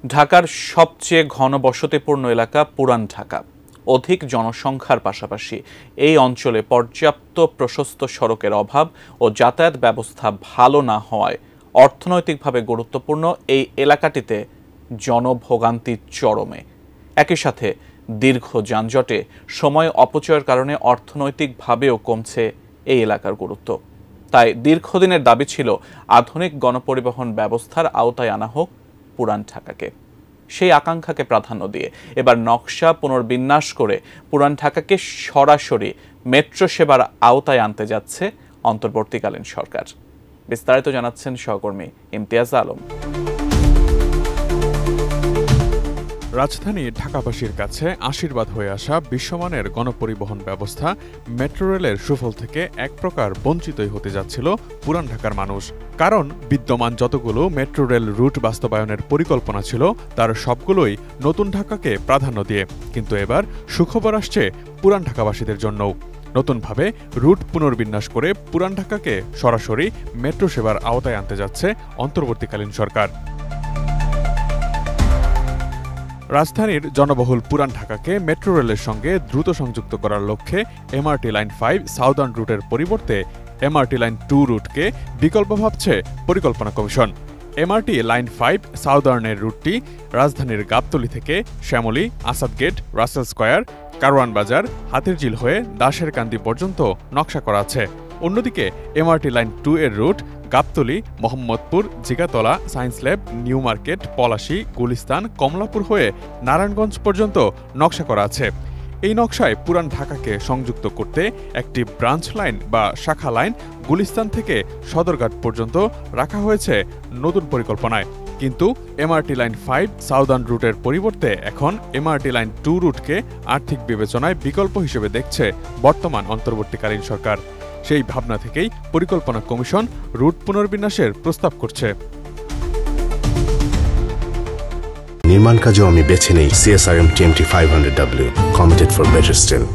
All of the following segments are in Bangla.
ঢাকার সবচেয়ে ঘনবসতিপূর্ণ এলাকা পুরান ঢাকা। অধিক জনসংখ্যার পাশাপাশি এই অঞ্চলে পর্যাপ্ত প্রশস্ত সড়কের অভাব ও যাতায়াত ব্যবস্থা ভালো না হওয়ায় অর্থনৈতিকভাবে গুরুত্বপূর্ণ এই এলাকাটিতে জনভোগান্তি চরমে। একই সাথে দীর্ঘ যানজটে সময় অপচয়ের কারণে অর্থনৈতিকভাবেও কমছে এই এলাকার গুরুত্ব। তাই দীর্ঘদিনের দাবি ছিল আধুনিক গণপরিবহন ব্যবস্থার আওতায় আনা হোক পুরান ঢাকাকে। সেই আকাঙ্ক্ষাকে প্রাধান্য দিয়ে এবার নকশা পুনর্বিন্যাস করে পুরান ঢাকাকে সরাসরি মেট্রো সেবার আওতায় আনতে যাচ্ছে অন্তর্বর্তীকালীন সরকার। বিস্তারিত জানাচ্ছেন সহকর্মী ইমতিয়াজ আলম। রাজধানী ঢাকাবাসীর কাছে আশীর্বাদ হয়ে আসা বিশ্বমানের গণপরিবহন ব্যবস্থা মেট্রো রেলের সুফল থেকে এক প্রকার বঞ্চিতই হতে যাচ্ছিল পুরান ঢাকার মানুষ। কারণ বিদ্যমান যতগুলো মেট্রো রেল রুট বাস্তবায়নের পরিকল্পনা ছিল তার সবগুলোই নতুন ঢাকাকে প্রাধান্য দিয়ে, কিন্তু এবার সুখবর আসছে পুরান ঢাকাবাসীদের জন্যও। নতুনভাবে রুট পুনর্বিন্যাস করে পুরান ঢাকাকে সরাসরি মেট্রো সেবার আওতায় আনতে যাচ্ছে অন্তর্বর্তীকালীন সরকার। রাজধানীর জনবহুল পুরান ঢাকাকে মেট্রো রেলের সঙ্গে দ্রুত সংযুক্ত করার লক্ষ্যে এমআরটি লাইন 5 সাউদার্ন রুটের পরিবর্তে এমআরটি লাইন 2 রুটকে বিকল্প ভাবছে পরিকল্পনা কমিশন। এমআরটি লাইন 5 সাউদার্নের রুটটি রাজধানীর গাবতলী থেকে শ্যামলী, আসাদ গেট, রাসেল স্কয়ার, কারওয়ান বাজার, হাতিরঝিল হয়ে দাসের কান্দি পর্যন্ত নকশা করা আছে। অন্যদিকে এমআরটি লাইন 2 এর route Gabtoli, Mohammadpur, Jigatola, science lab, new market, Palashi, Gulistan, Kamalapur হয়ে নারায়ণগঞ্জ পর্যন্ত নকশা করা আছে। এই নকশায় পুরান ঢাকাকে সংযুক্ত করতে একটি ব্রাঞ্চ লাইন বা শাখা লাইন গুলিস্তান থেকে সদরঘাট পর্যন্ত রাখা হয়েছে নতুন পরিকল্পনায়। কিন্তু এমআরটি লাইন 5 সাউদার্ন রুটের পরিবর্তে এখন এমআরটি লাইন 2 রুটকে আর্থিক বিবেচনায় বিকল্প হিসেবে দেখছে বর্তমান অন্তর্বর্তীকালীন সরকার। সেই ভাবনা থেকেই পরিকল্পনা কমিশন রুট পুনর্বিন্যাসের প্রস্তাব করছে। নির্মাণ কাজেও আমি বেছে নেই CSRM TMT 500W, committed for better still।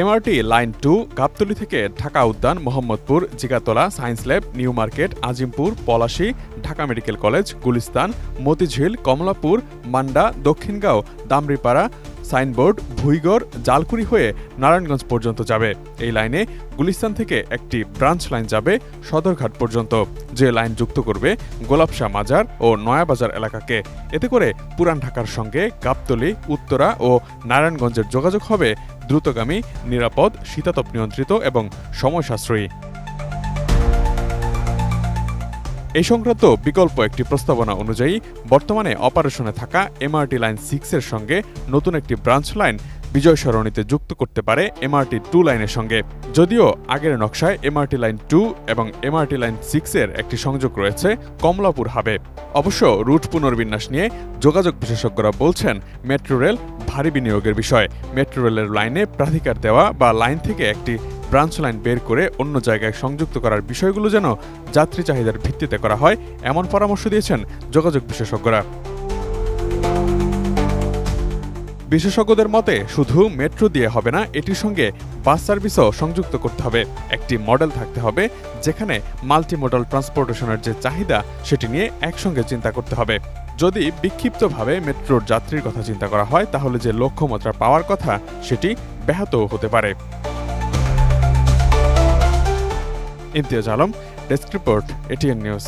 MRT line 2 Gabtali থেকে Dhaka Udyan, Mohammadpur, Jigatola, science lab, new market, Azimpur, Palashi, Dhaka medical college, Gulistan, Motijheel, Kamalapur, Manda, Dakshingaon, Damripara, signboard, Bhuigarh, Jalkuri হয়ে নারায়ণগঞ্জ পর্যন্ত যাবে। এই লাইনে গুলিস্তান থেকে একটি ব্রাঞ্চ লাইন যাবে সদরঘাট পর্যন্ত, যে লাইন যুক্ত করবে গোলাপশাহ মাজার ও নয়াবাজার এলাকাকে। এতে করে পুরান ঢাকার সঙ্গে গাবতলী, উত্তরা ও নারায়ণগঞ্জের যোগাযোগ হবে দ্রুতগামী, নিরাপদ, শীতাতপ নিয়ন্ত্রিত এবং সময় সাশ্রয়ী। এই সংক্রান্ত বিকল্প একটি প্রস্তাবনা অনুযায়ী বর্তমানে অপারেশনে থাকা এমআরটি লাইন 6 এর সঙ্গে নতুন একটি ব্রাঞ্চ লাইন বিজয় সরণিতে যুক্ত করতে পারে এমআরটি 2 লাইনের সঙ্গে। যদিও আগের নকশায় এমআরটি লাইন 2 এবং এমআরটি লাইন 6 এর একটি সংযোগ রয়েছে কমলাপুর হাবে। অবশ্য রুট পুনর্বিন্যাস নিয়ে যোগাযোগ বিশেষজ্ঞরা বলছেন মেট্রো রেল ভারী বিনিয়োগের বিষয়। মেট্রো রেলের লাইনে প্রাধিকার দেওয়া বা লাইন থেকে একটি ব্রাঞ্চ লাইন বের করে অন্য জায়গায় সংযুক্ত করার বিষয়গুলো যেন যাত্রী চাহিদার ভিত্তিতে করা হয়, এমন পরামর্শ দিয়েছেন যোগাযোগ বিশেষজ্ঞরা। বিশেষজ্ঞদের মতে শুধু মেট্রো দিয়ে হবে না, এটির সঙ্গে বাস সার্ভিসও সংযুক্ত করতে হবে। একটি মডেল থাকতে হবে যেখানে মাল্টি মডাল ট্রান্সপোর্টেশনের যে চাহিদা সেটি নিয়ে একসঙ্গে চিন্তা করতে হবে। যদি বিক্ষিপ্তভাবে মেট্রোর যাত্রীর কথা চিন্তা করা হয় তাহলে যে লক্ষ্যমাত্রা পাওয়ার কথা সেটি ব্যাহতও হতে পারে। Imtiaz Alam, desk report, ATN news.